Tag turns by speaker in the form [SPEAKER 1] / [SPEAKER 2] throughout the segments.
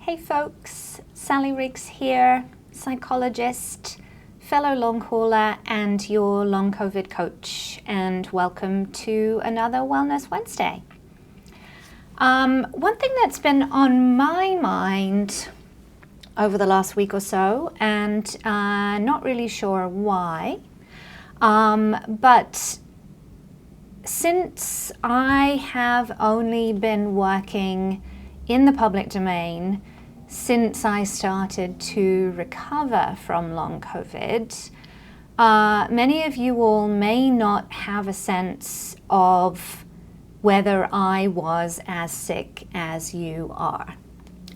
[SPEAKER 1] Hey folks, Sally Riggs here, psychologist, fellow long hauler and your long COVID coach, and welcome to another Wellness Wednesday. One thing that's been on my mind over the last week or so, and not really sure why, but since I have only been working in the public domain since I started to recover from long COVID, many of you all may not have a sense of whether I was as sick as you are.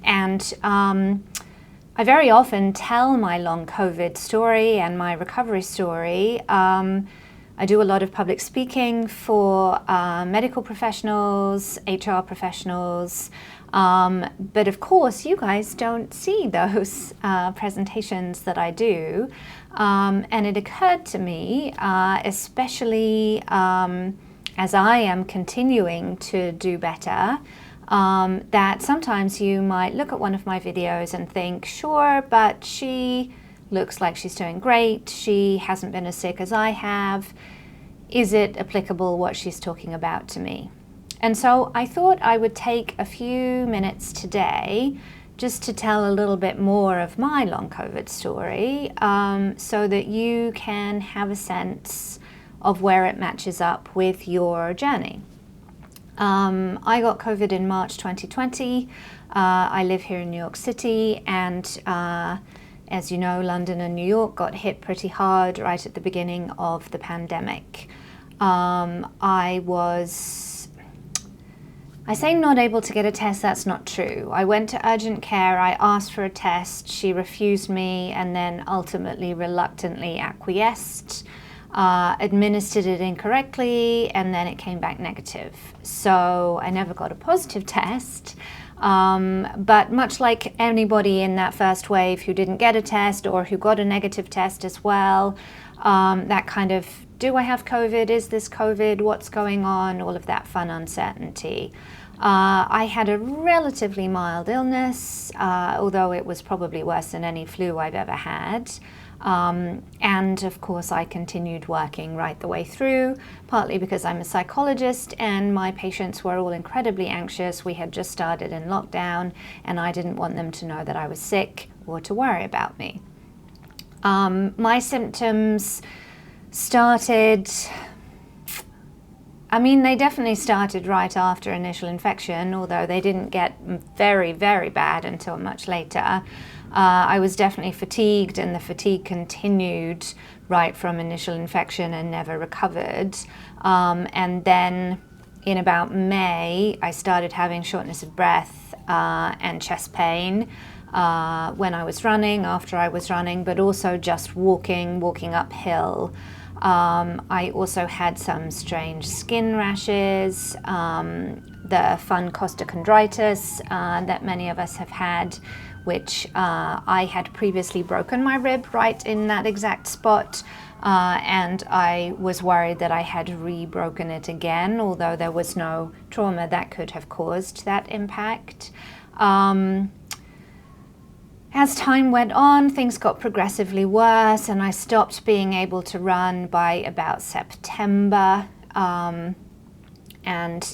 [SPEAKER 1] And I very often tell my long COVID story and my recovery story. I do a lot of public speaking for medical professionals, HR professionals, but of course you guys don't see those presentations that I do. And it occurred to me, especially as I am continuing to do better, that sometimes you might look at one of my videos and think, sure, but she looks like she's doing great. She hasn't been as sick as I have. Is it applicable what she's talking about to me? And so I thought I would take a few minutes today just to tell a little bit more of my long COVID story, so that you can have a sense of where it matches up with your journey. I got COVID in March 2020. I live here in New York City, and as you know, London and New York got hit pretty hard right at the beginning of the pandemic. I say not able to get a test, that's not true. I went to urgent care, I asked for a test, she refused me, and then ultimately reluctantly acquiesced, administered it incorrectly, and then it came back negative. So I never got a positive test. But much like anybody in that first wave who didn't get a test or who got a negative test as well, that kind of, do I have COVID? Is this COVID? What's going on? All of that fun uncertainty. I had a relatively mild illness, although it was probably worse than any flu I've ever had. And of course I continued working right the way through, partly because I'm a psychologist and my patients were all incredibly anxious. We had just started in lockdown and I didn't want them to know that I was sick or to worry about me. My symptoms started, they definitely started right after initial infection, although they didn't get very, very bad until much later. I was definitely fatigued, and the fatigue continued right from initial infection and never recovered. And then in about May, I started having shortness of breath and chest pain when I was running, after I was running, but also just walking uphill. I also had some strange skin rashes, the fun costochondritis that many of us have had, which I had previously broken my rib right in that exact spot, and I was worried that I had re-broken it again, although there was no trauma that could have caused that impact. As time went on, things got progressively worse, and I stopped being able to run by about September, and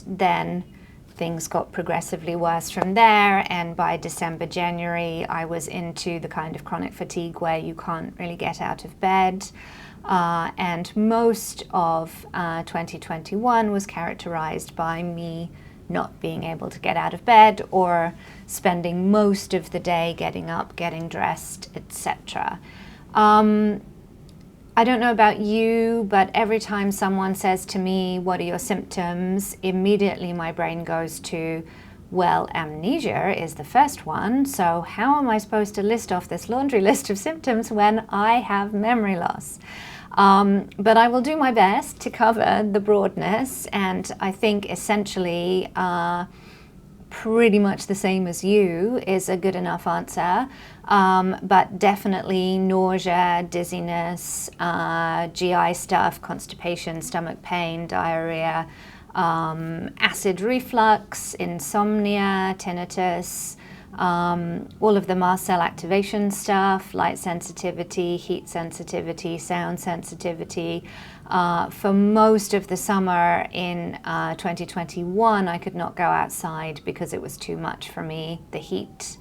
[SPEAKER 1] then things got progressively worse from there, and by December, January, I was into the kind of chronic fatigue where you can't really get out of bed, and most of 2021 was characterized by me not being able to get out of bed or spending most of the day getting up, getting dressed, etc. I don't know about you, but every time someone says to me, what are your symptoms? Immediately my brain goes to, well, amnesia is the first one, so how am I supposed to list off this laundry list of symptoms when I have memory loss? But I will do my best to cover the broadness, and I think essentially pretty much the same as you is a good enough answer, but definitely nausea, dizziness, GI stuff, constipation, stomach pain, diarrhea, acid reflux, insomnia, tinnitus, all of the mast cell activation stuff, light sensitivity, heat sensitivity, sound sensitivity. For most of the summer in 2021, I could not go outside because it was too much for me, the heat.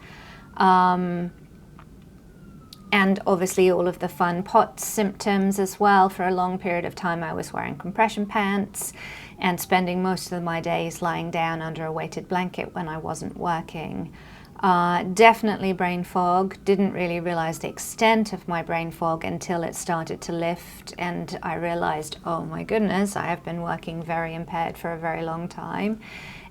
[SPEAKER 1] And obviously all of the fun POTS symptoms as well. For a long period of time I was wearing compression pants and spending most of my days lying down under a weighted blanket when I wasn't working. Definitely brain fog. Didn't really realize the extent of my brain fog until it started to lift, and I realized, oh my goodness, I have been working very impaired for a very long time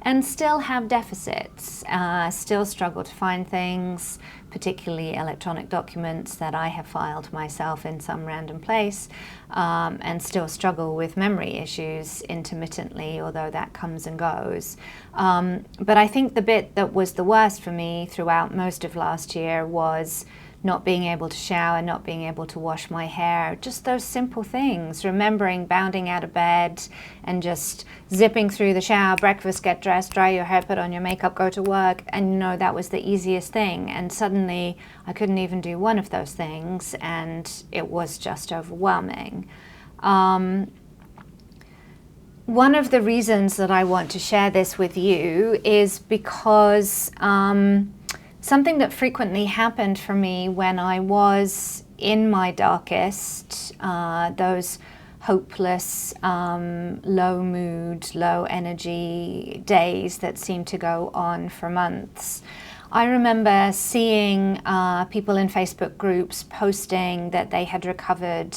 [SPEAKER 1] and still have deficits, still struggle to find things, particularly electronic documents that I have filed myself in some random place, and still struggle with memory issues intermittently, although that comes and goes. But I think the bit that was the worst for me throughout most of last year was not being able to shower, not being able to wash my hair, just those simple things, remembering bounding out of bed and just zipping through the shower, breakfast, get dressed, dry your hair, put on your makeup, go to work, and you know, that was the easiest thing. And suddenly I couldn't even do one of those things, and it was just overwhelming. One of the reasons that I want to share this with you is because something that frequently happened for me when I was in my darkest, those hopeless, low mood, low energy days that seemed to go on for months. I remember seeing people in Facebook groups posting that they had recovered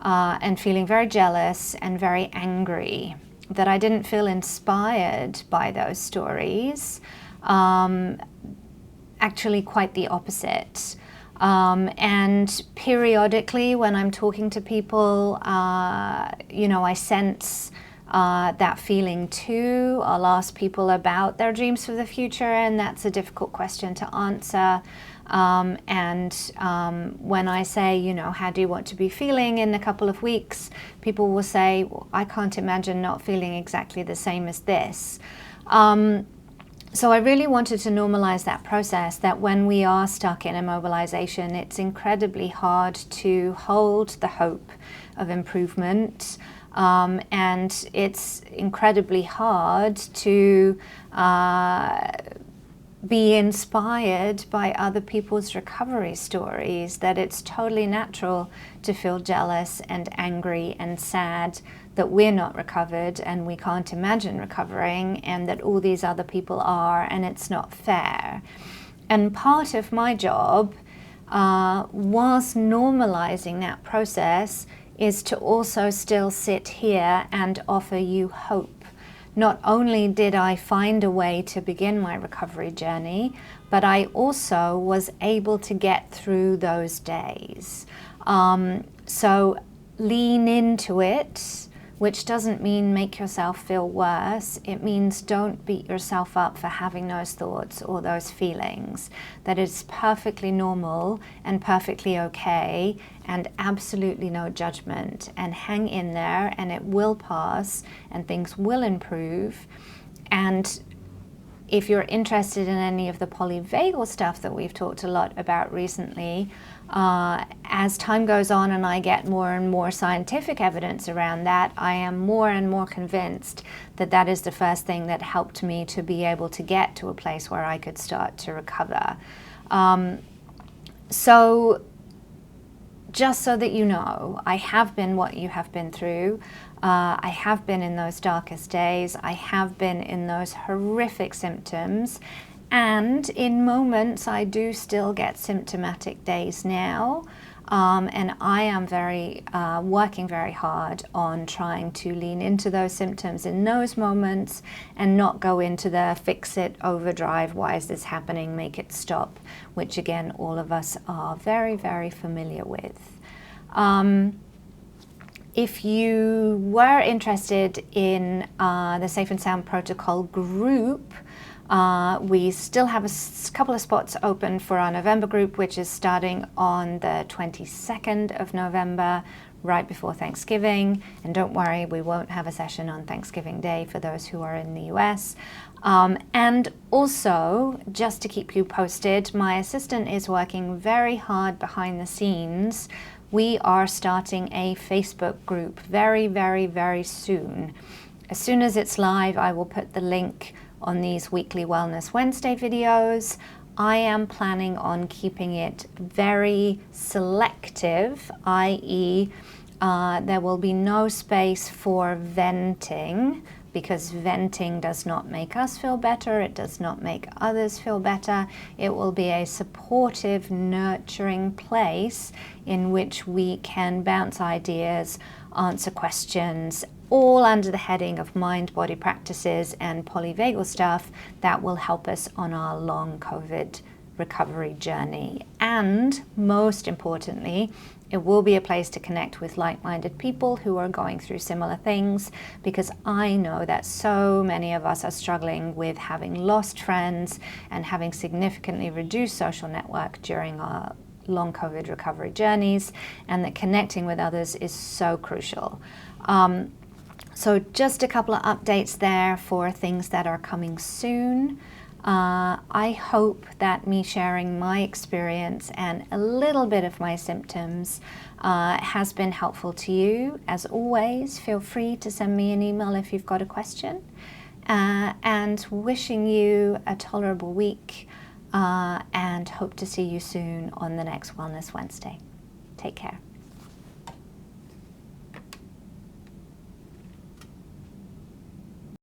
[SPEAKER 1] and feeling very jealous and very angry, that I didn't feel inspired by those stories. Actually quite the opposite. And periodically when I'm talking to people, you know, I sense that feeling too. I'll ask people about their dreams for the future, and that's a difficult question to answer. When I say, you know, how do you want to be feeling in a couple of weeks, people will say, well, I can't imagine not feeling exactly the same as this. So I really wanted to normalize that process, that when we are stuck in immobilization, it's incredibly hard to hold the hope of improvement. And it's incredibly hard to be inspired by other people's recovery stories, that it's totally natural to feel jealous and angry and sad that we're not recovered and we can't imagine recovering, and that all these other people are, and it's not fair. And part of my job, whilst normalizing that process, is to also still sit here and offer you hope. Not only did I find a way to begin my recovery journey, but I also was able to get through those days. So lean into it, which doesn't mean make yourself feel worse. It means don't beat yourself up for having those thoughts or those feelings. That it's perfectly normal and perfectly okay, and absolutely no judgment. And hang in there, and it will pass, and things will improve. And if you're interested in any of the polyvagal stuff that we've talked a lot about recently, as time goes on and I get more and more scientific evidence around that, I am more and more convinced that that is the first thing that helped me to be able to get to a place where I could start to recover. So just so that you know, I have been what you have been through. I have been in those darkest days. I have been in those horrific symptoms. And in moments, I do still get symptomatic days now. And I am working very hard on trying to lean into those symptoms in those moments and not go into the fix it, overdrive, why is this happening, make it stop, which again, all of us are very, very familiar with. If you were interested in the Safe and Sound Protocol group, we still have a couple of spots open for our November group, which is starting on the 22nd of November. right before Thanksgiving. And don't worry, we won't have a session on Thanksgiving Day for those who are in the US. And also, just to keep you posted, my assistant is working very hard behind the scenes. We are starting a Facebook group very, very, very soon. As soon as it's live, I will put the link on these weekly Wellness Wednesday videos. I am planning on keeping it very selective, i.e., there will be no space for venting, because venting does not make us feel better, it does not make others feel better. It will be a supportive, nurturing place in which we can bounce ideas, answer questions, all under the heading of mind-body practices and polyvagal stuff that will help us on our long COVID recovery journey. And most importantly, it will be a place to connect with like-minded people who are going through similar things, because I know that so many of us are struggling with having lost friends and having significantly reduced social network during our long COVID recovery journeys, and that connecting with others is so crucial. So just a couple of updates there for things that are coming soon. I hope that me sharing my experience and a little bit of my symptoms has been helpful to you. As always, feel free to send me an email if you've got a question. And wishing you a tolerable week, and hope to see you soon on the next Wellness Wednesday. Take care.